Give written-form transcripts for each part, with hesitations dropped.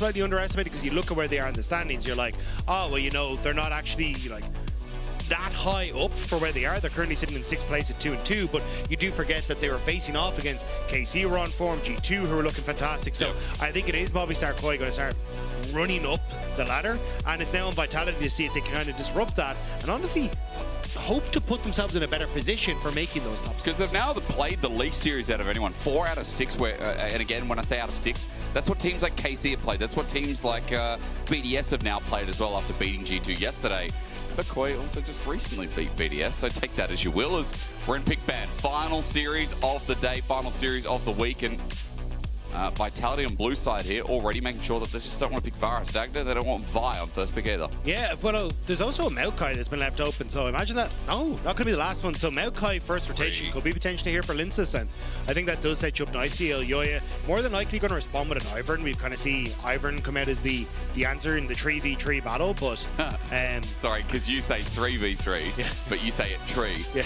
slightly underestimated because you look at where they are in the standings, you're like, oh, well, you know, they're not actually like that high up for where they are. They're currently sitting in 6th place at 2-2, but you do forget that they were facing off against KC, who were on form, G2, who were looking fantastic. So I think it is Movistar KOI going to start running up the ladder, and it's now on Vitality to see if they can kind of disrupt that, and honestly hope to put themselves in a better position for making those top 6. Because they've now played the least series out of anyone, 4 out of 6. Where, and again, when I say out of 6, that's what teams like KC have played. That's what teams like BDS have now played as well after beating G2 yesterday. But KOI also just recently beat BDS, so take that as you will, as we're in pick ban. Final series of the day, final series of the week, and Vitality on blue side here already making sure that they just don't want to pick Varus. Dagda, they don't want Vi on first pick either. Yeah, but there's also a MKOI that's been left open, so imagine that. No, not going to be the last one. So MKOI first rotation could be potentially here for Lyncas, and I think that does set you up nicely. Elyoya more than likely going to respond with an Myrwn. We've kind of see Myrwn come out as the answer in the 3v3 battle, but sorry, because you say 3v3, but you say it tree. Yeah.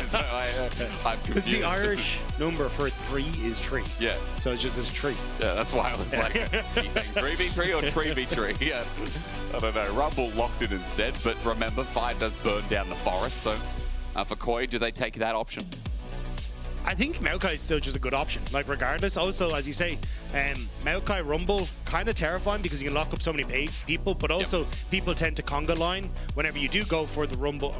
So I'm confused. Because the Irish number for 3 is tree. Yeah. So it's just this tree. Yeah, that's why I was like, he's saying 3v3 or 3v3? Yeah, I don't know. Rumble locked in instead, but remember, fire does burn down the forest. So for KOI, do they take that option? I think MKOI is still just a good option, like regardless. Also, as you say, MKOI Rumble, kind of terrifying because you can lock up so many people, but also people tend to conga line whenever you do go for the Rumble,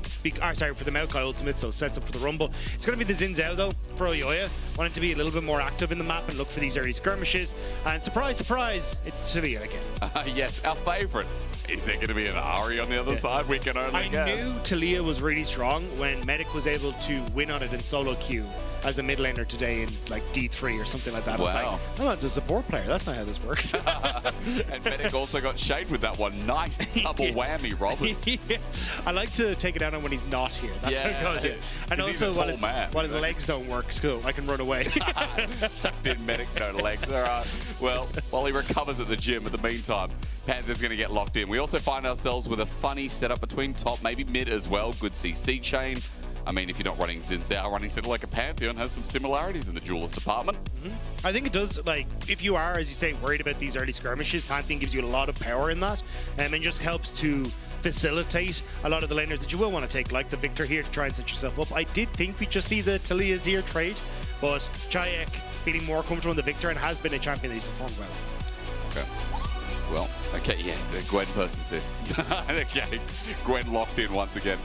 sorry, for the MKOI ultimate, so sets up for the Rumble. It's going to be the Xin Zhao though, for Elyoya. Wanted to be a little bit more active in the map and look for these early skirmishes, and surprise, surprise, it's Taliyah again. Yes, our favourite. Is there going to be an Ahri on the other side? We can only guess. I knew Taliyah was really strong when Medic was able to win on it in solo queue as a mid laner today in like D3 or something like that. Wow. I was like, oh, it's a support player. That's not how this works. And Medic also got shade with that one. Nice double whammy, Robin. I like to take it out on when he's not here. That's how it goes. And also while his legs don't work, so I can run away. Sucked in Medic, no legs. All right. Well, while he recovers at the gym, in the meantime, Pantheon's going to get locked in. We also find ourselves with a funny setup between top, maybe mid as well. Good CC chain. I mean, if you're not running Xin Zhao, running something like a Pantheon has some similarities in the duelist department. I think it does, like, if you are, as you say, worried about these early skirmishes, Pantheon gives you a lot of power in that, and just helps to facilitate a lot of the laners that you will want to take, like the Viktor here, to try and set yourself up. I did think we just see the Taliyah's here trade, but Czajek feeling more comfortable in the Viktor and has been a champion that he's performed well. Okay. Well, okay, yeah, the Gwen person's here. Okay, Gwen locked in once again.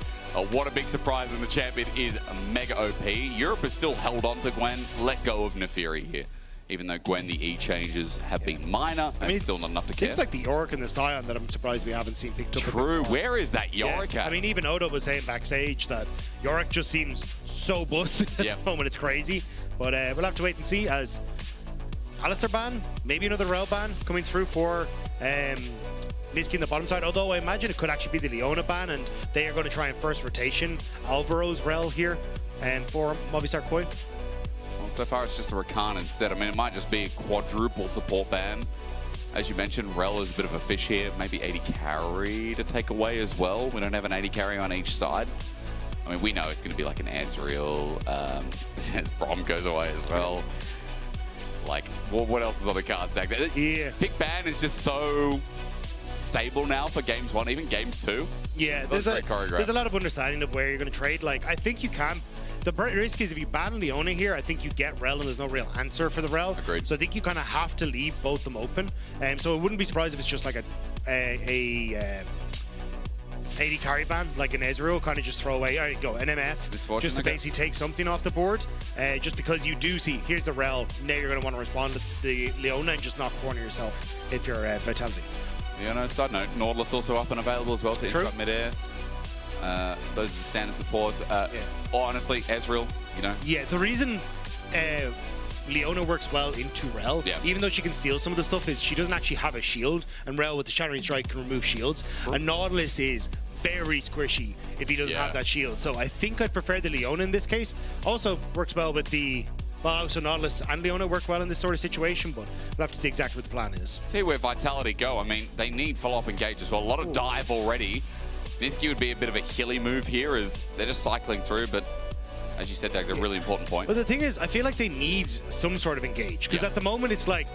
What a big surprise, and the champion is mega OP. Europe has still held on to Gwen, let go of Neferi here. Even though Gwen, the E changes have been minor, and it's still not enough to care. It's like the Yorick and the Scion that I'm surprised we haven't seen picked up. True, where is that Yorick at? I mean, even Odo was saying backstage that Yorick just seems so busted at the moment, it's crazy. But we'll have to wait and see as Alistar ban, maybe another Rell ban coming through for Nisqy in the bottom side, although I imagine it could actually be the Leona ban, and they are going to try and first rotation Alvaro's Rell here for Movistar KOI. Well, so far it's just a Rakan instead. I mean, it might just be a quadruple support ban. As you mentioned, Rell is a bit of a fish here. Maybe AD carry to take away as well. We don't have an AD carry on each side. I mean, we know it's going to be like an Ezreal. Brom goes away as well. Like, what else is on the cards? Yeah. Pick ban is just so stable now for games 1, even games 2. Yeah, there's a lot of understanding of where you're going to trade. Like, I think you can. The risk is if you ban Leona here, I think you get Rell, and there's no real answer for the Rell. Agreed. So I think you kind of have to leave both them open. So I wouldn't be surprised if it's just like a AD carry ban, like an Ezreal, kind of just throw away, there you go, an MF, just to basically take something off the board, just because you do see, here's the Rell, now you're going to want to respond to the Leona and just not corner yourself if you're Vitality. Yeah, no, side note, Nautilus also up and available as well to interrupt mid-air. Those are the standard supports. Honestly, Ezreal, you know. Yeah, the reason Leona works well into Rell, even though she can steal some of the stuff, is she doesn't actually have a shield, and Rell with the Shattering Strike can remove shields. And Nautilus is very squishy if he doesn't have that shield. So I think I'd prefer the Leona in this case. Also works well with the... Well, so Nautilus and Leona work well in this sort of situation, but we'll have to see exactly what the plan is. See where Vitality go. I mean, they need follow-up engage as well. A lot of dive already. Nisqy would be a bit of a hilly move here as they're just cycling through, but as you said, Dagda, a really important point. But the thing is, I feel like they need some sort of engage, because at the moment it's like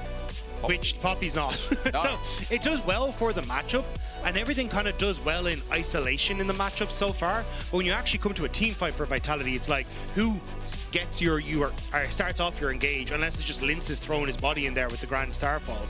which Poppy's not. No. So it does well for the matchup, and everything kind of does well in isolation in the matchup so far. But when you actually come to a team fight for Vitality, it's like, who gets or starts off your engage, unless it's just Lyncas throwing his body in there with the Grand Starfall.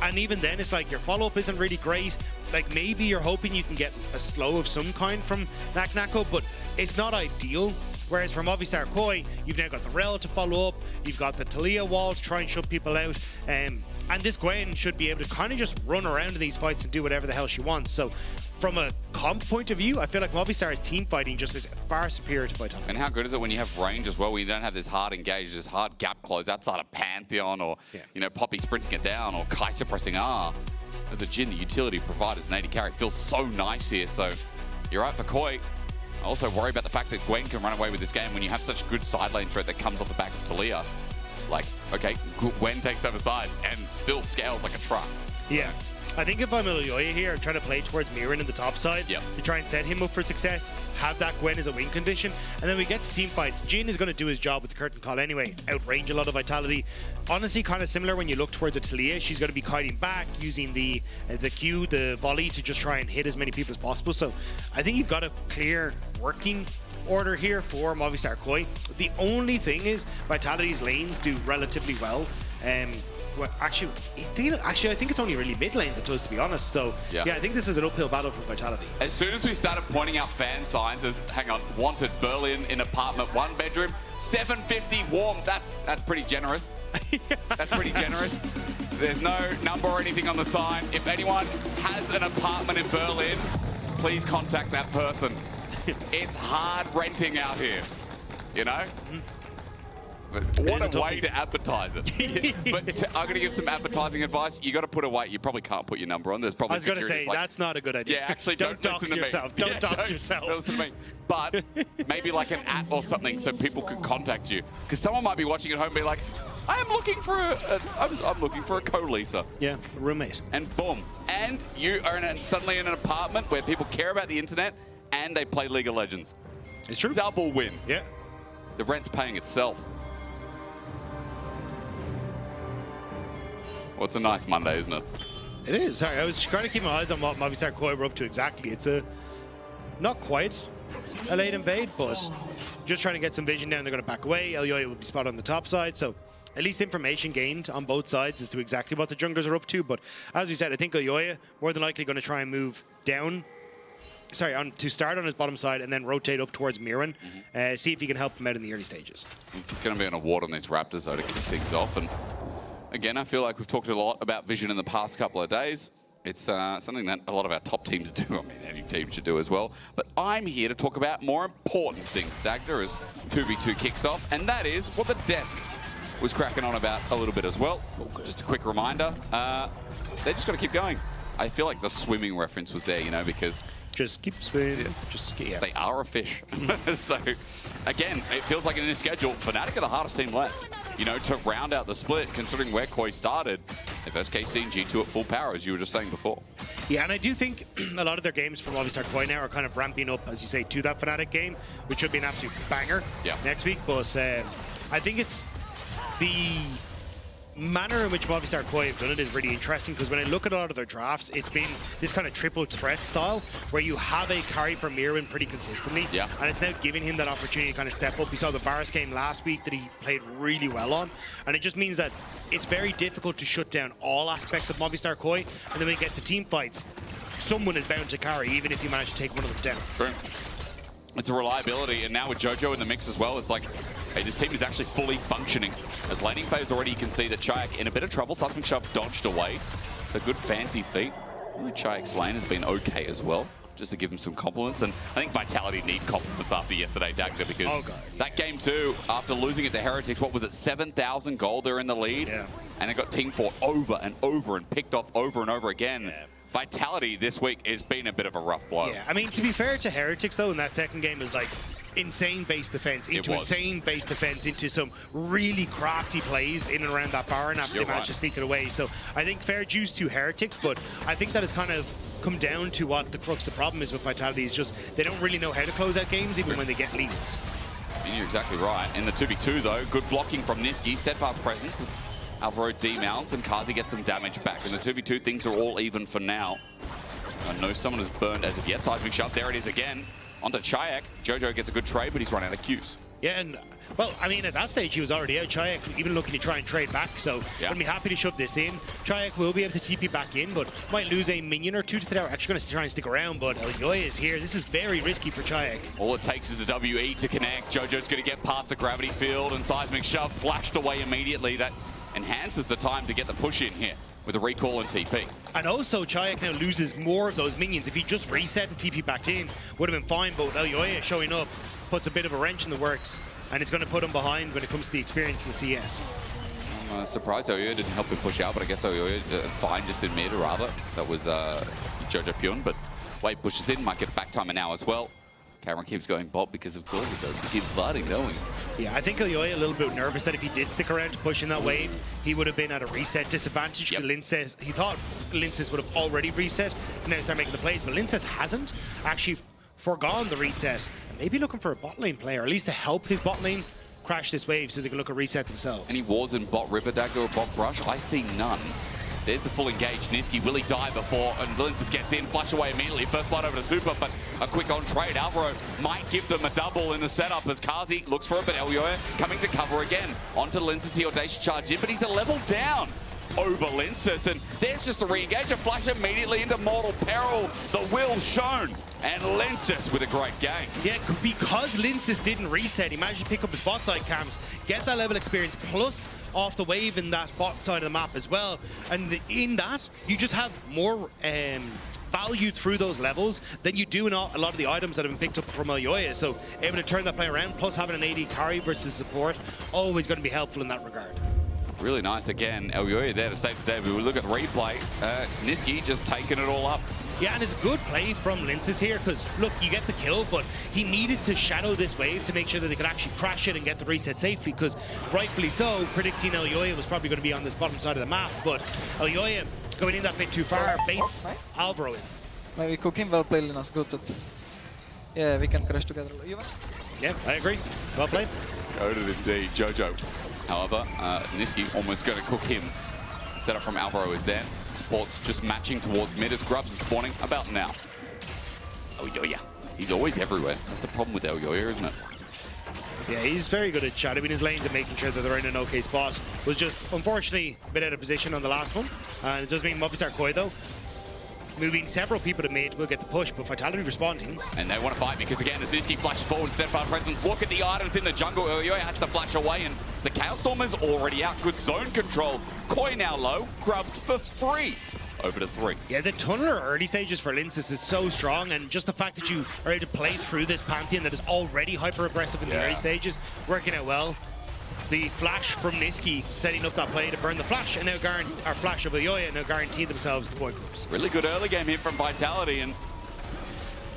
And even then, it's like your follow-up isn't really great. Like, maybe you're hoping you can get a slow of some kind from Naak, but it's not ideal. Whereas for Movistar KOI, you've now got the Rell to follow up, you've got the Taliyah wall to try and shut people out, and this Gwen should be able to kind of just run around in these fights and do whatever the hell she wants. So from a comp point of view, I feel like Movistar's team fighting just is far superior to Vitality. And how good is it when you have range as well, where you don't have this hard engage, this hard gap close outside of Pantheon, or you know, Poppy sprinting it down, or Kai'Sa pressing R. As a Jhin, the utility providers an AD carry, feels so nice here. So you're right for KOI. I also worry about the fact that Gwen can run away with this game when you have such good side lane threat that comes off the back of Taliyah. Like, okay, Gwen takes over sides and still scales like a truck. Yeah. I think if I'm Elyoya here, I'm trying to play towards Myrwn in the top side to try and set him up for success, have that Gwen as a win condition, and then we get to team fights. Jhin is going to do his job with the curtain call anyway, outrange a lot of Vitality. Honestly, kind of similar when you look towards a Taliyah. She's going to be kiting back, using the Q, the volley, to just try and hit as many people as possible. So I think you've got a clear working order here for Movistar KOI. The only thing is Vitality's lanes do relatively well. Well, actually, I think it's only really mid lane that does, to be honest. So, yeah, I think this is an uphill battle for Vitality. As soon as we started pointing out fan signs as, hang on, wanted Berlin in apartment 1 bedroom, 750 warm, that's pretty generous. That's pretty generous. There's no number or anything on the sign. If anyone has an apartment in Berlin, please contact that person. It's hard renting out here, you know? What a way to advertise it. But I'm going to give some advertising advice. You got to put away. You probably can't put your number on. There's probably. I was going to say, that's not a good idea. Yeah, actually, don't dox yourself. Don't dox yourself. Don't listen to me. But maybe like an @ or something so people can contact you. Because someone might be watching at home and be like, I'm looking for I'm looking for a co-Lisa. Yeah, a roommate. And boom. And you are suddenly in an apartment where people care about the internet and they play League of Legends. It's true. Double win. Yeah. The rent's paying itself. Well, it's a nice Monday, isn't it? It is. Sorry, I was trying to keep my eyes on what Movistar KOI were up to exactly. It's not quite a late invade, but just trying to get some vision down. They're going to back away. Elyoya will be spotted on the top side, so at least information gained on both sides as to exactly what the junglers are up to. But as we said, I think Elyoya more than likely going to try and move down. Sorry, to start on his bottom side and then rotate up towards Myrwn. See if he can help him out in the early stages. It's going to be an award on these Raptors, though, to kick things off. And again, I feel like we've talked a lot about vision in the past couple of days. It's something that a lot of our top teams do. I mean, any team should do as well. But I'm here to talk about more important things, Dagda, as 2v2 kicks off. And that is what the desk was cracking on about a little bit as well. Just a quick reminder, they're just going to keep going. I feel like the swimming reference was there, you know, because just keep swimming. Just keep, they are a fish. So, again, it feels like in this schedule, Fnatic are the hardest team left. You know, to round out the split, considering where KOI started, they first KC and G2 at full power, as you were just saying before. Yeah, and I do think a lot of their games from Movistar KOI now are kind of ramping up, as you say, to that Fnatic game, which should be an absolute banger next week. But I think it's the manner in which Movistar KOI have done it is really interesting, because when I look at a lot of their drafts, it's been this kind of triple threat style where you have a carry for Myrwn pretty consistently, and it's now giving him that opportunity to kind of step up. We saw the Varus game last week that he played really well on, and it just means that it's very difficult to shut down all aspects of Movistar KOI, and then when you get to team fights, someone is bound to carry, even if you manage to take one of them down. True. It's a reliability, and now with Jojo in the mix as well, it's like, hey, this team is actually fully functioning. As laning phase already, you can see that Czajek in a bit of trouble. Seismic Shove dodged away. So good fancy feat. Czajek's lane has been okay as well, just to give him some compliments. And I think Vitality need compliments after yesterday, Dagda, because that game too, after losing it to Heretics, what was it, 7,000 gold, they're in the lead. And it got team fought over and over and picked off over and over again. Vitality this week has been a bit of a rough blow. Yeah, I mean, to be fair to Heretics, though, in that second game was like insane base defense into insane base defense into some really crafty plays in and around that Baron after they managed to sneak it away. So I think fair dues to Heretics, but I think that has kind of come down to what the crux of the problem is with Vitality is just they don't really know how to close out games even when they get leads. You're exactly right. In the 2v2 though, good blocking from Nisqy, steadfast presence. Alvaro demounts and Carzzy gets some damage back. And the 2v2 things are all even for now. I know someone has burned as of yet. Seismic shot, there it is again. Onto Czajek. Jojo gets a good trade, but he's run out of Qs. Yeah, and well, I mean, at that stage, he was already out. Czajek even looking to try and trade back, so I'd be happy to shove this in. Czajek will be able to TP back in, but might lose a minion or two to that. Actually going to try and stick around, but Elyoya is here. This is very risky for Czajek. All it takes is a WE to connect. Jojo's going to get past the gravity field, and Seismic Shove flashed away immediately. That enhances the time to get the push in here with a recall and TP. And also, Czajek now loses more of those minions. If he just reset and TP back in, would have been fine, but Elyoya showing up puts a bit of a wrench in the works. And it's going to put him behind when it comes to the experience in the CS. I'm surprised Elyoya didn't help him push out, but I guess Elyoya fine just in mid, rather. That was Jojopyun, but Wave pushes in, might get a back timer now as well. Cameron keeps going bot because of course he does. We keep fighting, don't we? Yeah, I think Elyoya a little bit nervous that if he did stick around to push in that wave, he would have been at a reset disadvantage. Lyncas, he thought Lyncas would have already reset and now start making the plays, but Lyncas hasn't actually foregone the reset. And maybe looking for a bot lane player, or at least to help his bot lane crash this wave so they can look at reset themselves. Any wards in bot river, Dagda, or bot brush? I see none. There's the full engaged Nisqy. Will he die before? And Lyncas gets in, flash away immediately. First blood over to Supa, but a quick on trade. Alvaro might give them a double in the setup as Carzzy looks for it, but Elyoya coming to cover again. Onto Lyncas, he audacious charge in, but he's a level down over Lyncas, and there's just a re-engage, a flash immediately into mortal peril. The will shown, and Lyncas with a great game. Yeah, because Lyncas didn't reset, he managed to pick up his bot side camps, get that level experience, plus off the wave in that bot side of the map as well. And in that, you just have more value through those levels than you do in a lot of the items that have been picked up from Elyoya. So able to turn that play around, plus having an AD carry versus support, always going to be helpful in that regard. Really nice again. Elyoya there to save the day. We look at the replay. Nisqy just taking it all up. Yeah, and it's a good play from Lyncas here because, look, you get the kill, but he needed to shadow this wave to make sure that they could actually crash it and get the reset safely because, rightfully so, predicting Elyoya was probably going to be on this bottom side of the map, but Elyoya going in that bit too far, baits Alvaro in. Maybe cooking well played, Lyncas. Good. Yeah, we can crash together. Yeah, I agree. Well played. Goaded indeed. Jojo. However, Nisqy almost going to cook him. Setup from Alvaro is there. Support's just matching towards mid as Grubs is spawning about now. Elyoya. He's always everywhere. That's the problem with Elyoya, isn't it? Yeah, he's very good at shadowing his lanes and making sure that they're in an okay spot. Was just, unfortunately, a bit out of position on the last one. And it does mean Movistar KOI, though, moving several people to mid will get the push, but Vitality responding. And they want to fight because, again, as Nisqy flashes forward, steadfast presence, look at the items in the jungle. Elyoya has to flash away, and the Chaos Storm is already out. Good zone control. KOI now low. Grubs for free. Over to 3. Yeah, the tunneler early stages for Lyncas is so strong, and just the fact that you are able to play through this Pantheon that is already hyper-aggressive in the early stages, working out well. The flash from Nisqy setting up that play to burn the flash, and now our flash of Elyoya now guarantee themselves the point groups. Really good early game here from Vitality, and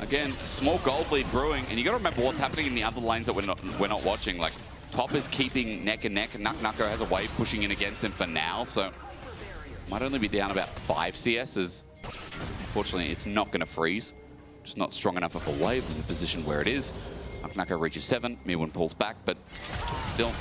again, small gold lead brewing, and you got to remember what's happening in the other lanes that we're not watching. Like, top is keeping neck and neck, and Nato has a wave pushing in against him for now, so might only be down about 5 CS, as unfortunately it's not going to freeze. Just not strong enough of a wave in the position where it is. Nato reaches 7, Myrwn pulls back, but still,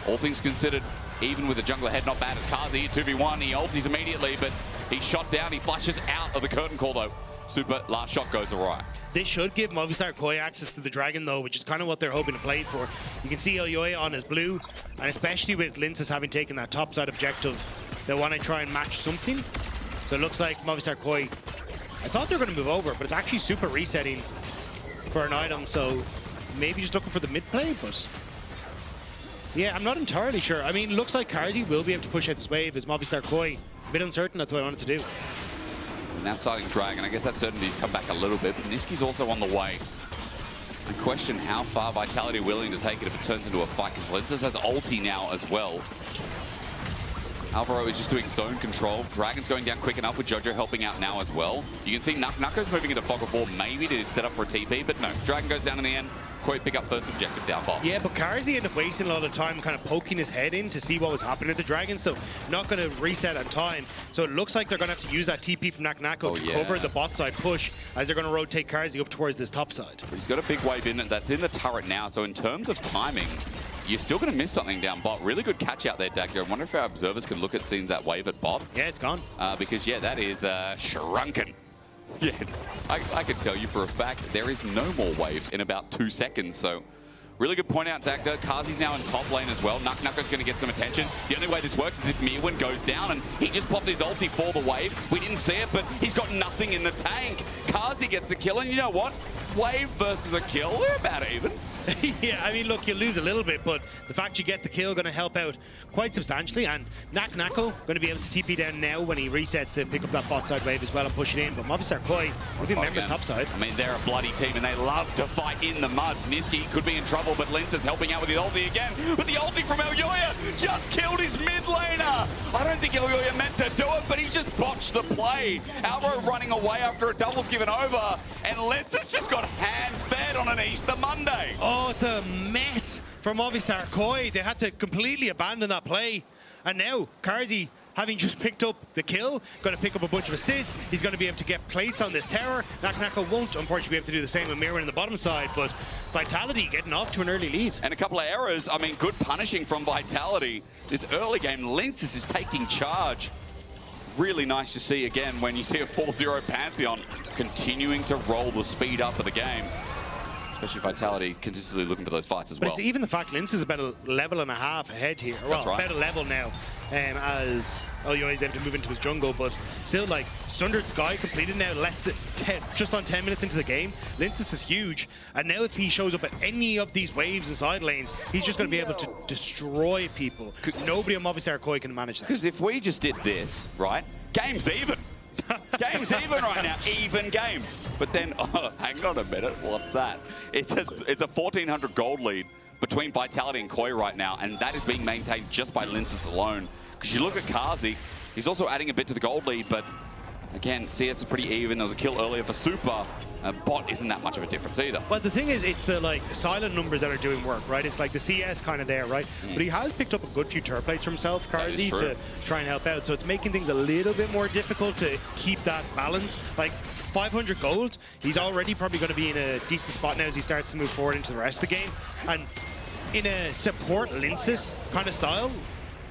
all things considered, even with the jungler head not bad as Carzzy, 2v1, he ulties immediately, but he's shot down, he flashes out of the curtain call though. Supa, last shot goes awry. This should give Movistar KOI access to the Dragon though, which is kind of what they're hoping to play for. You can see Elyoya on his blue, and especially with Lyncas having taken that top side objective, they want to try and match something. So it looks like Movistar KOI, I thought they were going to move over, but it's actually Supa resetting for an item, so maybe just looking for the mid play, but yeah, I'm not entirely sure. I mean, it looks like Carzzy will be able to push out this wave as Movistar KOI. A bit uncertain, that's what I wanted to do. Now starting Dragon, I guess that certainty's come back a little bit, but Nisqy's also on the way. I question how far Vitality are willing to take it if it turns into a fight, because Lyncas has ulti now as well. Alvaro is just doing zone control. Dragon's going down quick enough with Jojo helping out now as well. You can see Nako's moving into fog of war maybe to set up for a TP, but no, Dragon goes down in the end. KOI pick up first objective downfall. Yeah, but Carzzy ended up wasting a lot of time kind of poking his head in to see what was happening to the Dragon, so not going to reset on time. So it looks like they're going to have to use that TP from Naak to cover the bot side push as they're going to rotate Carzzy up towards this top side. But he's got a big wave in it that's in the turret now, so in terms of timing, you're still going to miss something down bot. Really good catch out there, Dagda. I wonder if our observers can look at seeing that wave at bot. Yeah, it's gone. Because, yeah, that is shrunken. Yeah, I can tell you for a fact there is no more wave in about 2 seconds, so really good point out, Dagda. Carzzy's now in top lane as well. Nako's going to get some attention. The only way this works is if Myrwn goes down, and he just popped his ulti for the wave. We didn't see it, but he's got nothing in the tank. Carzzy gets the kill, and you know what? Wave versus a kill, they're about even. Yeah, I mean, look, you lose a little bit, but the fact you get the kill going to help out quite substantially. And Nako going to be able to TP down now when he resets to pick up that bot side wave as well and push it in. But Movistar KOI will be members top side. I mean, they're a bloody team and they love to fight in the mud. Nisqy could be in trouble, but Lyncas helping out with his ulti again. But the ulti from Elyoya just killed his mid laner. I don't think Elyoya meant to do it, but he just botched the play. Alvaro running away after a double's given over, and Lyncas just got hand-fed on an Easter Monday. Oh, it's a mess for Movistar KOI. They had to completely abandon that play. And now, Carzzy, having just picked up the kill, going to pick up a bunch of assists. He's going to be able to get plates on this tower. Nako won't, unfortunately, be able to do the same with Myrwn on the bottom side, but Vitality getting off to an early lead. And a couple of errors. I mean, good punishing from Vitality. This early game, Lyncas is taking charge. Really nice to see again when you see a 4-0 Pantheon continuing to roll the speed up of the game. Especially Vitality consistently looking for those fights as well. But it's even the fact Lyncas is about a level and a half ahead here. Well, That's right. About a level now as Elyoya is able to move into his jungle. But still, like, Sundered Sky completed now less than 10, just on 10 minutes into the game. Lyncas is huge. And now if he shows up at any of these waves and side lanes, he's just going to be able to destroy people. Nobody on Movistar KOI can manage that. Because if we just did this, right, game's even. Game's even right now, even game. But then, oh, hang on a minute, what's that? It's a 1,400 gold lead between Vitality and KOI right now, and that is being maintained just by Lyncas alone. Because you look at Carzzy, he's also adding a bit to the gold lead, but again, CS is pretty even. There was a kill earlier for Supa. Bot isn't that much of a difference either. But the thing is, it's the like silent numbers that are doing work, right? It's like the CS kind of there, right? But he has picked up a good few turret plates for himself, Carzzy, to try and help out. So it's making things a little bit more difficult to keep that balance. Like 500 gold, he's already probably going to be in a decent spot now as he starts to move forward into the rest of the game. And in a support Lyncas kind of style,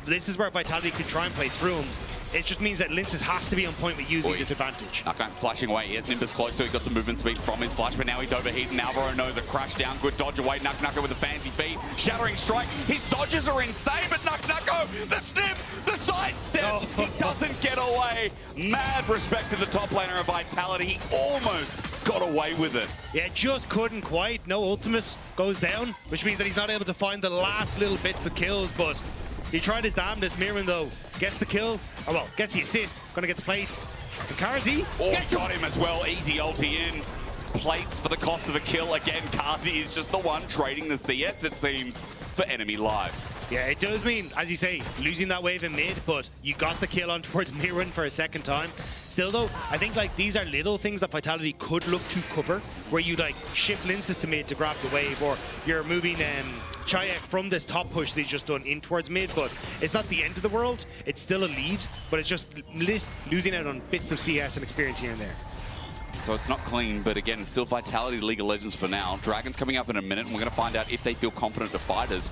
this is where Vitality could try and play through him. It just means that Lyncas has to be on point with using this advantage. Naak flashing away. He has Nimbus close, so he got some movement speed from his flash, but now he's overheating. Alvaro knows a crash down. Good dodge away. Naak with a fancy beat. Shattering strike. His dodges are insane, but Naak, the snip, the sidestep. Oh. He doesn't get away. Mad respect to the top laner of Vitality. He almost got away with it. Yeah, just couldn't quite. No ultimate goes down, which means that he's not able to find the last little bits of kills, but he tried his damnedest. Myrwn, though, gets the kill. Oh, well, gets the assist. Gonna get the plates. And Carzzy got him as well. Easy ulti in. Plates for the cost of a kill. Again, Carzzy is just the one trading the CS, it seems, for enemy lives. Yeah, it does mean, as you say, losing that wave in mid, but you got the kill on towards Myrwn for a second time. Still, though, I think like these are little things that Vitality could look to cover, where you like shift Lyncas to mid to grab the wave, or you're moving Czajek from this top push that he's just done in towards mid, but it's not the end of the world. It's still a lead, but it's just losing out on bits of CS and experience here and there. So it's not clean, but again, it's still Vitality League of Legends for now. Dragon's coming up in a minute, and we're going to find out if they feel confident to fighters.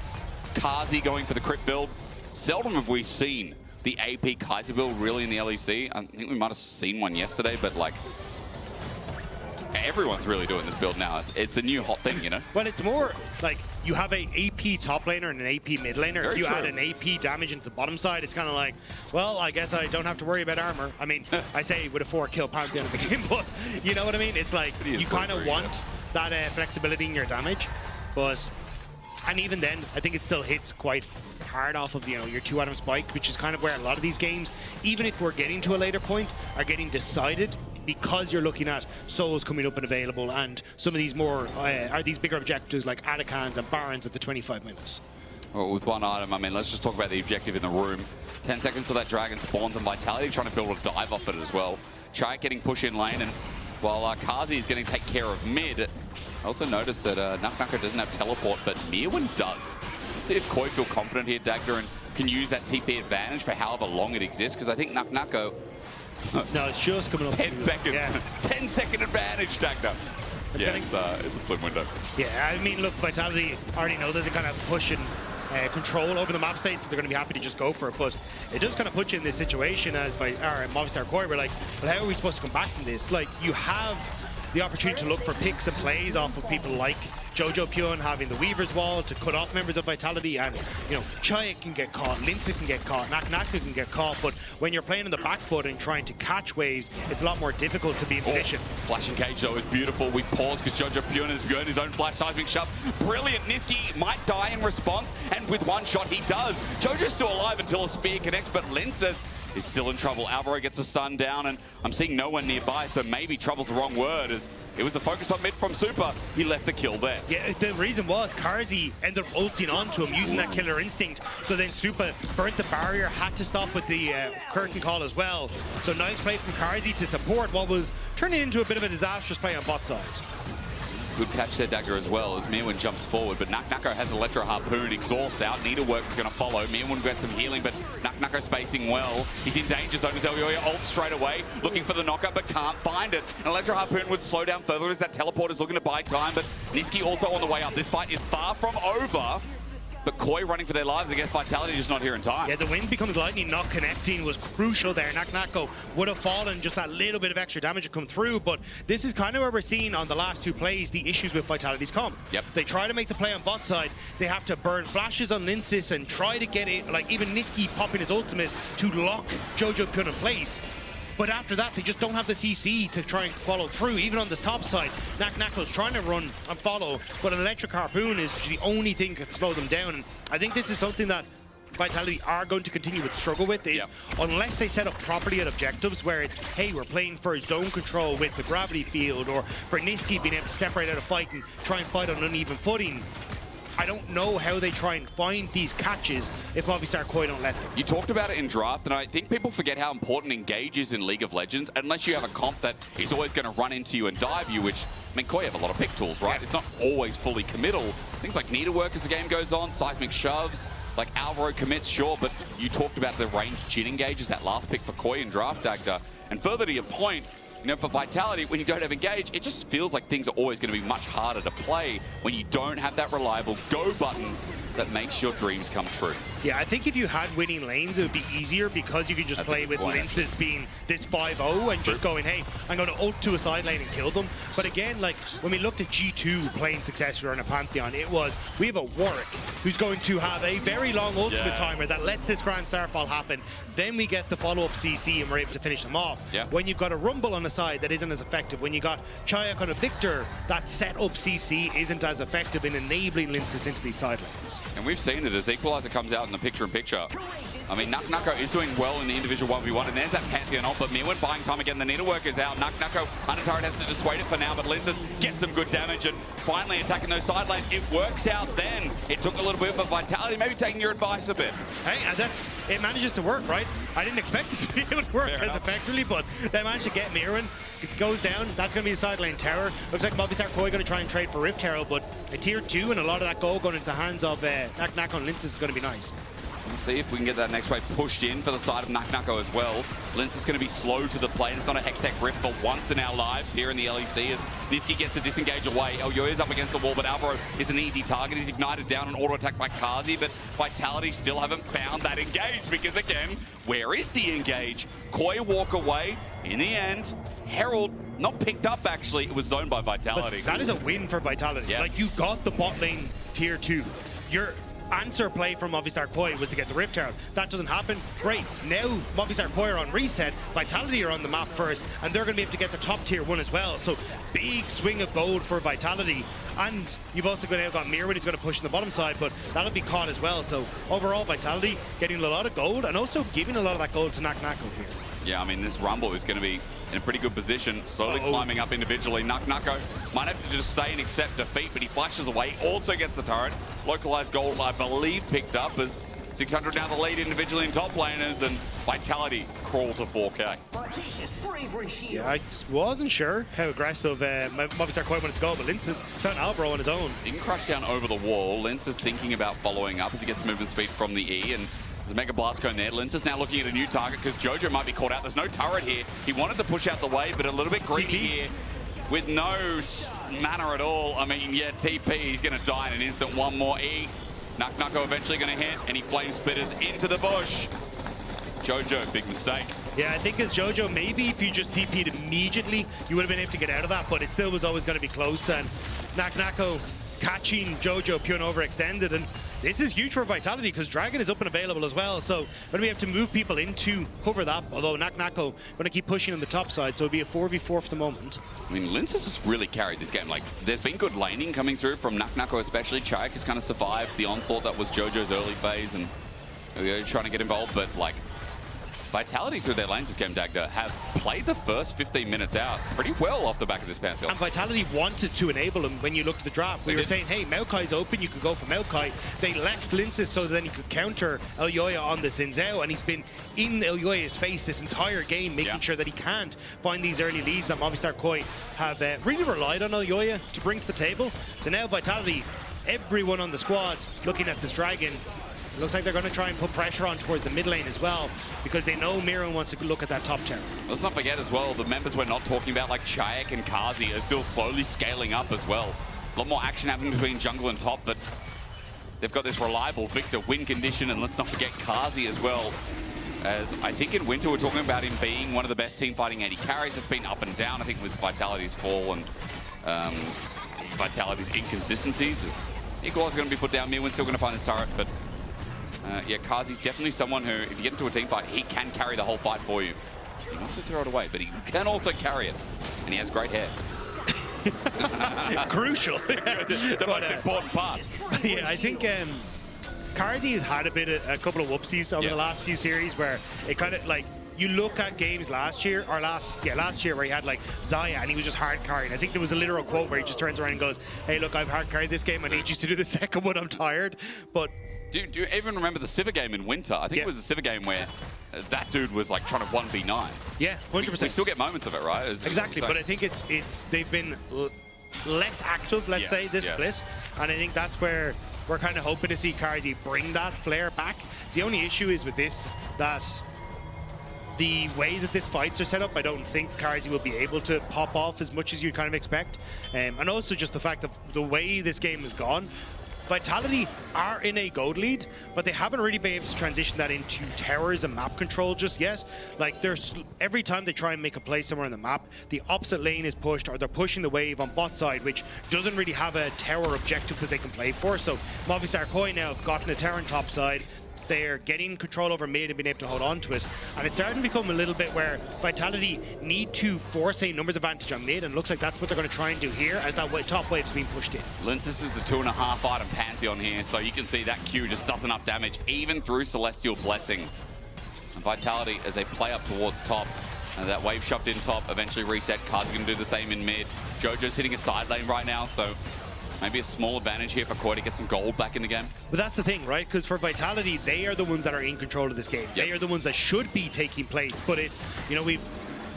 Carzzy going for the crit build. Seldom have we seen the AP Kai'Sa build really in the LEC. I think we might have seen one yesterday, but like, everyone's really doing this build now. It's the new hot thing, you know? Well, it's more like you have an AP top laner and an AP mid laner. If you add an AP damage into the bottom side, it's kind of like, well, I guess I don't have to worry about armor. I mean, I say with a 4-kill Pantheon in the game, but you know what I mean? It's like you kind of want that flexibility in your damage, but and even then, I think it still hits quite hard off of, you know, your 2-atom spike, which is kind of where a lot of these games, even if we're getting to a later point, are getting decided because you're looking at souls coming up and available, and some of these more are these bigger objectives like Atacans and Barons at the 25 minutes. Well, with one item, I mean, let's just talk about the objective in the room. 10 seconds till that dragon spawns, and Vitality trying to build a dive off it as well. Czajek getting push in lane, and while Carzzy is going to take care of mid, I also noticed that Naak doesn't have teleport, but Myrwn does. Let's see if KOI feel confident here, Dagda, and can use that TP advantage for however long it exists, because I think Naak no, it's just coming up. 10 seconds. Yeah. 10-second advantage, Dagda. Yeah, it's a slim window. Yeah, I mean, look, Vitality already know that they're kind of pushing control over the map state, so they're going to be happy to just go for it. But it does kind of put you in this situation as Movistar KOI. We're like, well, how are we supposed to come back from this? Like, you have the opportunity to look for picks and plays off of people like Jojopyun having the Weaver's Wall to cut off members of Vitality, and you know, Czajek can get caught, Lyncas can get caught, Naak can get caught, but when you're playing on the back foot and trying to catch waves, it's a lot more difficult to be in position. Flash engage though is beautiful. We pause because Jojopyun has earned his own flash seismic shove. Brilliant. Nisqy might die in response, and with one shot he does. Jojo's still alive until a spear connects, but Lyncas is still in trouble. Alvaro gets a stun down, and I'm seeing no one nearby, so maybe trouble's the wrong word, as it was the focus on mid from Supa. He left the kill there. Yeah, the reason was Carzzy ended up ulting onto him, using that killer instinct, so then Supa burnt the barrier, had to stop with the curtain call as well. So nice play from Carzzy to support what was turning into a bit of a disastrous play on bot side. Good catch there, Dagda, as well, as Myrwn jumps forward, but Naak has Electro Harpoon, exhaust out, Needlework is going to follow. Myrwn gets some healing, but Naak spacing well. He's in danger zone as Elyoya ults straight away, looking for the knockup, but can't find it. An Electro Harpoon would slow down further as that teleport is looking to buy time, but Nisqy also on the way up. This fight is far from over. But KOI running for their lives against Vitality, just not here in time. Yeah, the wind becomes lightning, not connecting was crucial there. Naak would have fallen, just that little bit of extra damage to come through, but this is kind of where we're seeing on the last two plays the issues with Vitality's come. Yep. They try to make the play on bot side, they have to burn flashes on Lyncas and try to get it, like even Nisqy popping his ultimate to lock Jojopyun in place. But after that, they just don't have the CC to try and follow through. Even on this top side, Naak's trying to run and follow, but an Electric Harpoon is the only thing that can slow them down. And I think this is something that Vitality are going to continue to struggle with, is unless they set up properly at objectives where it's, hey, we're playing for zone control with the gravity field, or for Nisqy being able to separate out a fight and try and fight on uneven footing. I don't know how they try and find these catches if Movistar KOI don't let them. You talked about it in draft, and I think people forget how important engage is in League of Legends, unless you have a comp that is always going to run into you and dive you, which, I mean, KOI have a lot of pick tools, right? Yeah. It's not always fully committal. Things like Needlework as the game goes on, seismic shoves, like Alvaro commits, sure, but you talked about the ranged Jhin engages, that last pick for KOI in draft, Dagda. And further to your point, you know, for Vitality, when you don't have engage, it just feels like things are always going to be much harder to play when you don't have that reliable go button that makes your dreams come true. Yeah, I think if you had winning lanes, it would be easier because you could just play with Lyncas being this 5-0 and just going, hey, I'm going to ult to a side lane and kill them. But again, like, when we looked at G2 playing successfully on a Pantheon, it was, we have a Warwick who's going to have a very long ultimate timer that lets this Grand Starfall happen. Then we get the follow-up CC and we're able to finish them off. Yeah. When you've got a Rumble on the side that isn't as effective, when you got Czajek on a Viktor, that set-up CC isn't as effective in enabling Lyncas into these side lanes. And we've seen it as Equalizer comes out in the picture-in-picture. I mean, Naak is doing well in the individual 1v1, and there's that Pantheon ult, but Myrwn buying time again. The Needlework is out. Naak under turret has to dissuade it for now, but Lyncas gets some good damage, and finally attacking those side lanes. It works out then. It took a little bit, but Vitality maybe taking your advice a bit. Hey, it manages to work, right? I didn't expect it to be able to work as effectively, but they managed to get Myrwn. It goes down. That's going to be the side lane tower. Looks like Movistar KOI going to try and trade for Rift Herald, but a tier 2 and a lot of that gold going into the hands of Naak on Lyncas is going to be nice. We'll see if we can get that next wave pushed in for the side of Naak as well. Lyncas is going to be slow to the plate. It's not a Hextech Rift for once in our lives here in the LEC as Nisqy gets to disengage away. Elyoya's up against the wall, but Alvaro is an easy target. He's ignited down an auto attack by Carzzy, but Vitality still haven't found that engage because, again, where is the engage? KOI walk away. In the end, Herald not picked up, actually. It was zoned by Vitality. But that is a win for Vitality. Yeah. Like, you got the bot lane tier 2. Your answer play from Movistar KOI was to get the Rift Herald. That doesn't happen. Great. Now Movistar KOI are on reset. Vitality are on the map first, and they're going to be able to get the top tier 1 as well. So big swing of gold for Vitality. And you've also got Myrwn who's going to push in the bottom side, but that'll be caught as well. So overall, Vitality getting a lot of gold and also giving a lot of that gold to Naak here. Yeah, I mean, this Rumble is going to be in a pretty good position, slowly climbing up individually. Naak might have to just stay and accept defeat, but he flashes away, also gets the turret. Localized gold, I believe, picked up as 600 now the lead individually in top laners, and Vitality crawl to 4K. Yeah, I wasn't sure how aggressive Movistar KOI wanted to go, but Lyncas found Alvaro on his own. He can crush down over the wall. Lyncas thinking about following up as he gets movement speed from the E, and there's a Mega Blast Cone there. Lyncas now looking at a new target because Jojo might be caught out. There's no turret here. He wanted to push out the wave, but a little bit greedy here with no mana at all. I mean, yeah, TP, he's going to die in an instant. One more E. Nato eventually going to hit, and he flame spitters into the bush. Jojo, big mistake. Yeah, I think as Jojo, maybe if you just TP'd immediately, you would have been able to get out of that, but it still was always going to be close, and Naak catching Jojopyun overextended, and this is huge for Vitality because Dragon is up and available as well, so when we have to move people in to cover that, although Naak going to keep pushing on the top side, so it'll be a 4v4 for the moment. I mean, Lyncas has really carried this game. Like, there's been good laning coming through from Naak especially. Czajek has kind of survived the onslaught that was Jojo's early phase, and trying to get involved, but like, Vitality through their lanes this game, Dagda, have played the first 15 minutes out pretty well off the back of this Pantheon. And Vitality wanted to enable him when you look at the draft. We were saying, hey, Maokai's open, you could go for Maokai. They left Lyncas so that then he could counter Elyoya on the Xin Zhao, and he's been in Elyoya's face this entire game, making sure that he can't find these early leads that Movistar KOI have really relied on Elyoya to bring to the table. So now Vitality, everyone on the squad looking at this Dragon, it looks like they're going to try and put pressure on towards the mid lane as well, because they know Myrwn wants to look at that top tower. Let's not forget as well, the members we're not talking about, like Czajek and Carzzy, are still slowly scaling up as well. A lot more action happening between jungle and top, but they've got this reliable Viktor win condition, and let's not forget Carzzy as well. As I think in Winter we're talking about him being one of the best team fighting AD carries. It's been up and down, I think, with Vitality's fall and Vitality's inconsistencies. As Equalizer going to be put down, Myrwn's still going to find the turret, but yeah, Carzzy's definitely someone who, if you get into a team fight, he can carry the whole fight for you. He wants to throw it away, but he can also carry it. And he has great hair. Crucial. the most important part. Yeah, I think Carzzy has had a couple of whoopsies over the last few series where it kind of like, you look at games last year where he had like Xayah and he was just hard carrying. I think there was a literal quote where he just turns around and goes, hey, look, I've hard carried this game. I need you to do the second one. I'm tired. But do you even remember the Sivir game in Winter? I think it was a Sivir game where that dude was like trying to 1v9. Yeah, 100%. We still get moments of it, right? Exactly, but I think it's they've been less active, let's say, this split. And I think that's where we're kind of hoping to see Carzzy bring that flair back. The only issue is with this, that the way that this fights are set up, I don't think Carzzy will be able to pop off as much as you'd kind of expect. And also just the fact that the way this game has gone, Vitality are in a gold lead, but they haven't really been able to transition that into towers and map control just yet. Like, there's every time they try and make a play somewhere on the map, the opposite lane is pushed, or they're pushing the wave on bot side, which doesn't really have a tower objective that they can play for. So Movistar KOI now have gotten a tower on top side. They're getting control over mid and being able to hold on to it. And it's starting to become a little bit where Vitality need to force a numbers advantage on mid, and it looks like that's what they're going to try and do here as that top wave's being pushed in. Lyncas is the 2.5 item Pantheon here, so you can see that Q just does enough damage, even through Celestial Blessing. And Vitality, as they play up towards top, and that wave shoved in top, eventually reset. Carzzy going to do the same in mid. Jojo's hitting a side lane right now, so maybe a small advantage here for KOI to get some gold back in the game. But that's the thing, right? Because for Vitality, they are the ones that are in control of this game. They are the ones that should be taking plates. But it's, you know, we've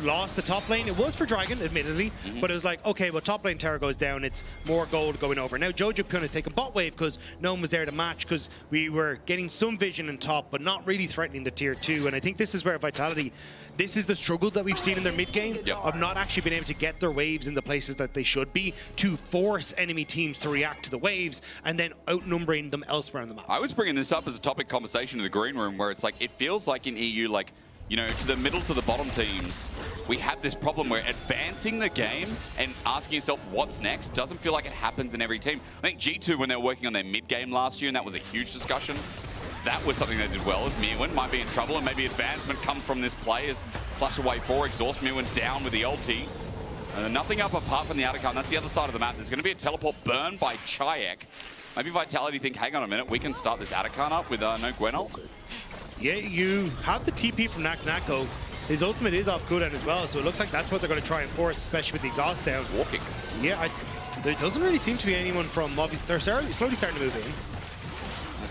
lost the top lane. It was for Dragon, admittedly. But it was like, okay, well, top lane tower goes down. It's more gold going over. Now, Jojopyun has taken bot wave because no one was there to match, because we were getting some vision in top, but not really threatening the tier 2. And I think this is where Vitality, this is the struggle that we've seen in their mid game of not actually being able to get their waves in the places that they should be to force enemy teams to react to the waves and then outnumbering them elsewhere on the map. I was bringing this up as a topic conversation in the green room, where it's like, it feels like in EU, like, you know, to the middle to the bottom teams, we have this problem where advancing the game and asking yourself what's next doesn't feel like it happens in every team. I think G2, when they were working on their mid game last year, and that was a huge discussion, that was something they did well, as Myrwn might be in trouble, and maybe advancement comes from this play as flush away 4, exhaust Myrwn down with the ulti. And nothing up apart from the outer that's the other side of the map. There's going to be a teleport burn by Czajek. Maybe Vitality think, hang on a minute, we can start this Atacant up with no Gwen ult. Yeah, you have the TP from Naak. His ultimate is off cooldown as well, so it looks like that's what they're going to try and force, especially with the exhaust down. Walking. Yeah, there doesn't really seem to be anyone from Movistar. They're slowly starting to move in.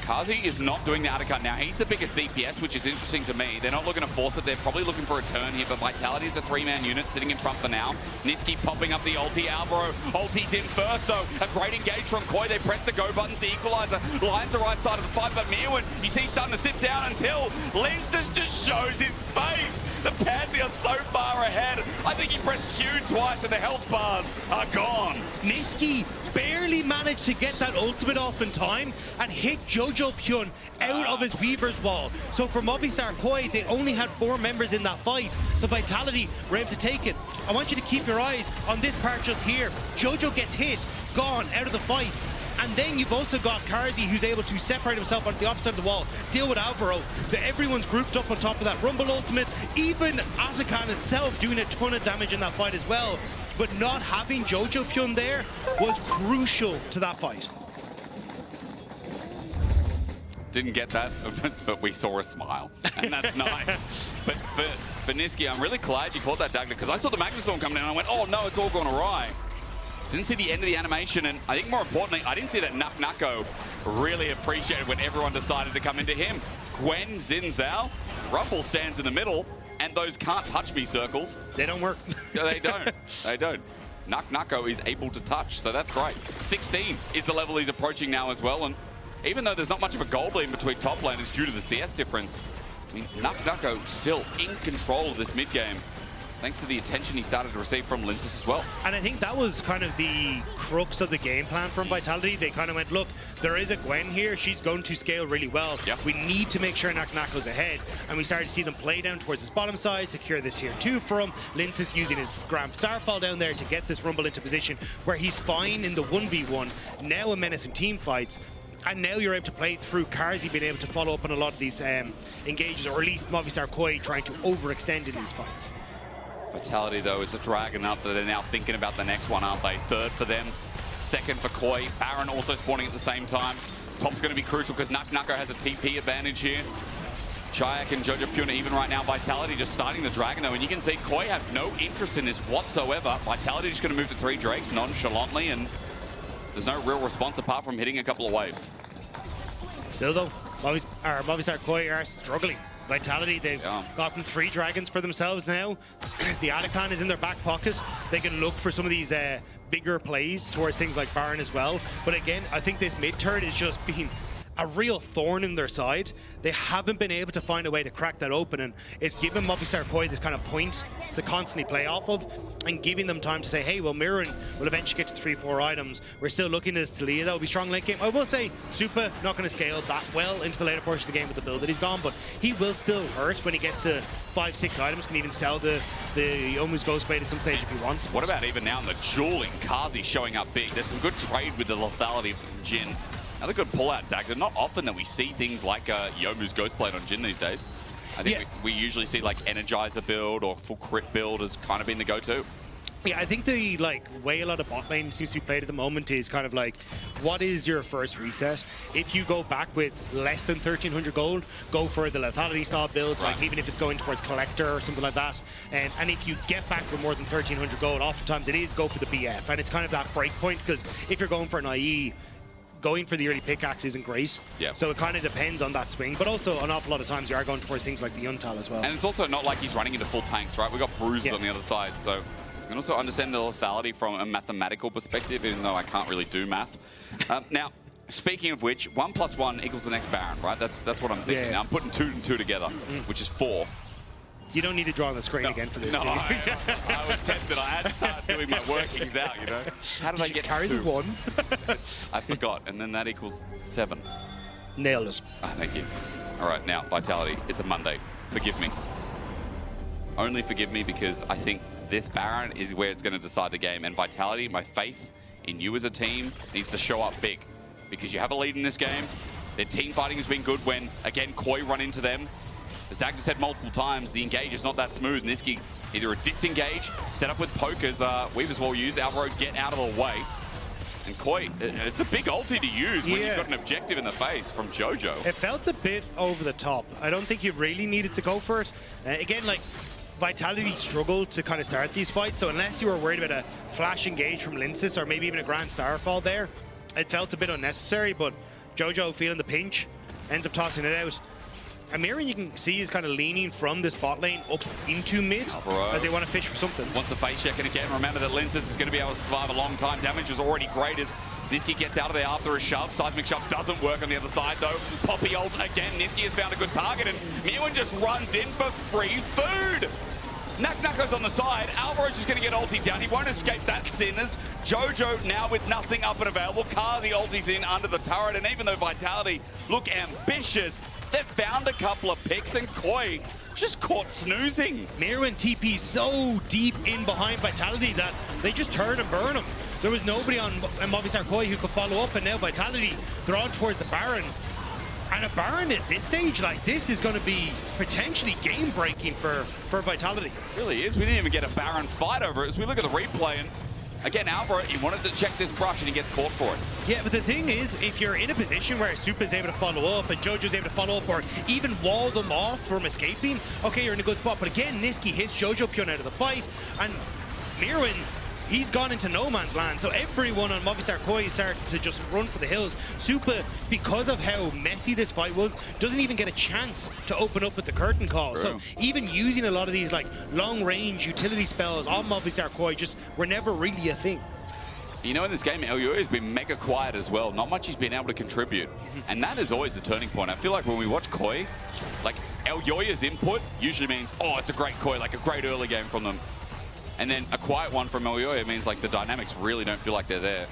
Carzzy is not doing the Atacant now. He's the biggest DPS, which is interesting to me. They're not looking to force it. They're probably looking for a turn here, but Vitality is the 3-man unit sitting in front for now. Nisqy popping up the ulti. Alvaro, ulti's in first, though. A great engage from KOI. They press the go button to equalizer. Lions the right side of the fight, but Myrwn, you see, starting to sit down until Lyncas just shows his face. The Pantheon so far ahead. I think he pressed Q twice and the health bars are gone. Nisqy barely managed to get that ultimate off in time and hit Jojopyun out of his Weaver's wall. So for Movistar KOI, they only had 4 members in that fight. So Vitality were able to take it. I want you to keep your eyes on this part just here. Jojo gets hit, gone, out of the fight. And then you've also got Carzzy, who's able to separate himself onto the opposite of the wall, deal with Alvaro. Everyone's grouped up on top of that Rumble ultimate. Even Azakan itself doing a ton of damage in that fight as well. But not having Jojopyun there was crucial to that fight. Didn't get that, but we saw a smile, and that's nice. But for Nisqy, I'm really glad you caught that Dagda, because I saw the Magnustorm coming in and I went, oh no, it's all gone awry. Didn't see the end of the animation, and I think more importantly, I didn't see that Nato really appreciated when everyone decided to come into him. Gwen, Jhin, Zhao, Rumble stands in the middle, and those can't touch me circles. They don't work. They don't. They don't. Nato is able to touch, so that's great. 16 is the level he's approaching now as well, and even though there's not much of a goal bleed between top laners due to the CS difference, I mean, Nato still in control of this mid game, thanks to the attention he started to receive from Lyncas as well. And I think that was kind of the crux of the game plan from Vitality. They kind of went, look, there is a Gwen here. She's going to scale really well. Yep. We need to make sure Nako's ahead. And we started to see them play down towards his bottom side, secure this here too for him. Lyncas using his Grand Starfall down there to get this Rumble into position where he's fine in the 1v1. Now a menace in team fights. And now you're able to play through Carzzy being able to follow up on a lot of these engages, or at least Movistar KOI trying to overextend in these fights. Vitality, though, is the dragon up that they're now thinking about the next one, aren't they? Third for them, second for KOI. Baron also spawning at the same time. Top's going to be crucial because Nato has a TP advantage here. Czajek and Jojopyun even right now. Vitality just starting the dragon, though, and you can see KOI have no interest in this whatsoever. Vitality just going to move to 3 Drakes nonchalantly, and there's no real response apart from hitting a couple of waves. Still, though, Movistar KOI are struggling. Vitality, they've gotten 3 dragons for themselves now. The Adakan is in their back pocket. They can look for some of these bigger plays towards things like Baron as well. But again, I think this mid-turret is just being a real thorn in their side. They haven't been able to find a way to crack that open, and it's given Movistar KOI this kind of point to constantly play off of, and giving them time to say, hey, well, Myrwn will eventually get to 3-4 items. We're still looking at this Taliyah. That will be strong late game. I will say, Supa not going to scale that well into the later portion of the game with the build that he's gone, but he will still hurt when he gets to 5-6 items. Can even sell the Youmuu's Ghostblade at some stage if he wants. What about even now in the dueling, Carzzy showing up big? There's some good trade with the lethality from Jhin. Another good pull-out, Dagda. Not often that we see things like Youmuu's Ghostblade on Jhin these days. I think we usually see like Energizer build or full crit build as kind of being the go-to. Yeah, I think the way a lot of bot lane seems to be played at the moment is kind of like, what is your first reset? If you go back with less than 1300 gold, go for the lethality style builds, like even if it's going towards collector or something like that. And if you get back with more than 1300 gold, oftentimes it is go for the BF, and it's kind of that break point, because if you're going for an IE, going for the early pickaxe isn't great. Yeah. So it kind of depends on that swing, but also an awful lot of times you are going towards things like the Untal as well. And it's also not like he's running into full tanks, right? We've got bruises on the other side, so you can also understand the lethality from a mathematical perspective, even though I can't really do math. Now, speaking of which, 1 + 1 equals the next Baron, right? That's what I'm thinking. Now I'm putting 2 and 2 together, which is 4. You don't need to draw on the screen again for this, do you? I was tempted. I had to start doing my workings out, you know? How did I get carry 2? the 1? I forgot, and then that equals 7. Nailed it. Oh, thank you. All right, now, Vitality. It's a Monday. Forgive me. Only forgive me because I think this Baron is where it's going to decide the game. And Vitality, my faith in you as a team needs to show up big. Because you have a lead in this game. Their team fighting has been good when, again, KOI run into them. As Dagda said multiple times, the engage is not that smooth. Nisqy either a disengage, set up with pokers, Weaver's well used, Alvaro get out of the way. And KOI, it's a big ulti to use when you've got an objective in the face from Jojo. It felt a bit over the top. I don't think you really needed to go for it. Again, like, Vitality struggled to kind of start these fights, so unless you were worried about a flash engage from Lyncas or maybe even a Grand Starfall there, it felt a bit unnecessary, but Jojo feeling the pinch, ends up tossing it out. And Myrwn, you can see, is kind of leaning from this bot lane up into mid as they want to fish for something. Wants the face check, and again, remember that Lyncas is going to be able to survive a long time. Damage is already great as Nisqy gets out of there after a shove. Seismic shove doesn't work on the other side, though. Poppy ult again. Nisqy has found a good target, and Myrwn just runs in for free food. Naak goes on the side. Alvaro's just going to get ulti down. He won't escape that Sinners. Jojo now with nothing up and available. Carzzy ultis in under the turret, and even though Vitality look ambitious, they've found a couple of picks, and KOI just caught snoozing. Myrwn TP so deep in behind Vitality that they just turn and burn him. There was nobody on Movistar KOI who could follow up, and now Vitality, they're on towards the Baron. And a Baron at this stage, like, this is going to be potentially game-breaking for Vitality. It really is. We didn't even get a Baron fight over it. As we look at the replay, and again, Alvaro, he wanted to check this brush, and he gets caught for it. Yeah, but the thing is, if you're in a position where Supa's able to follow up and Jojo's able to follow up or even wall them off from escaping, okay, you're in a good spot. But again, Nisqy hits Jojopyun out of the fight, and Myrwn, he's gone into no man's land, so everyone on Movistar KOI is starting to just run for the hills. Supa, because of how messy this fight was, doesn't even get a chance to open up with the curtain call. True. So even using a lot of these like long-range utility spells on Movistar KOI just were never really a thing. You know, in this game, Elyoya has been mega quiet as well. Not much he's been able to contribute. And that is always the turning point. I feel like when we watch KOI, like, Elyoya's input usually means, oh, it's a great KOI, like a great early game from them. And then a quiet one from Elyoya means like the dynamics really don't feel like they're there.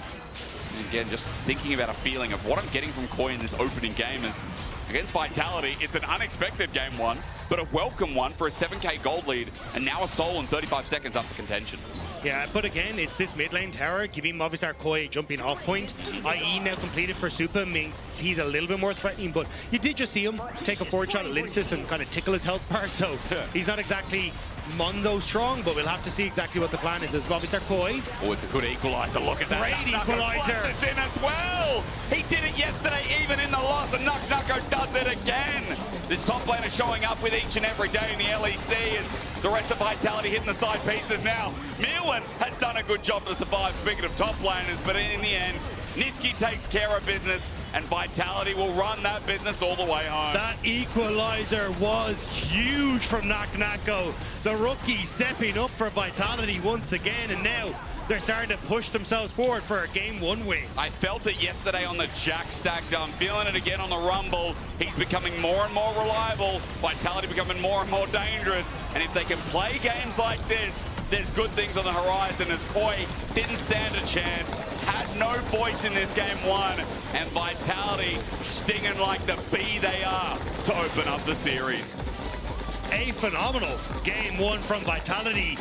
And again, just thinking about a feeling of what I'm getting from KOI in this opening game is against Vitality, it's an unexpected game one, but a welcome one for a 7k gold lead, and now a soul in 35 seconds up for contention. Yeah, but again, it's this mid lane tower giving Movistar KOI jumping off point. IE now completed for Supa means he's a little bit more threatening, but you did just see him take a forward shot at Lyncas and kind of tickle his health bar, so he's not exactly Mondo strong, but we'll have to see exactly what the plan is as Movistar KOI. Oh, it's a good equalizer. Look at that. Great equalizer. Is in as well. He did it yesterday, even in the loss, and Naak does it again. This top laner showing up with each and every day in the LEC as the rest of Vitality hitting the side pieces now. Myrwn has done a good job to survive, speaking of top laners, but in the end, Nisqy takes care of business, and Vitality will run that business all the way home. That equalizer was huge from Naak. The rookie stepping up for Vitality once again, and now they're starting to push themselves forward for a game one win. I felt it yesterday on the Jack stack. I'm feeling it again on the Rumble. He's becoming more and more reliable. Vitality becoming more and more dangerous. And if they can play games like this, there's good things on the horizon, as KOI didn't stand a chance, had no voice in this game one, and Vitality stinging like the bee they are to open up the series. A phenomenal game one from Vitality.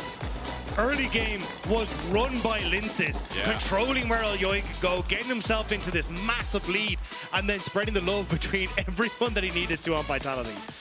Early game was run by Lyncas, controlling where Elyoya could go, getting himself into this massive lead, and then spreading the love between everyone that he needed to on Vitality.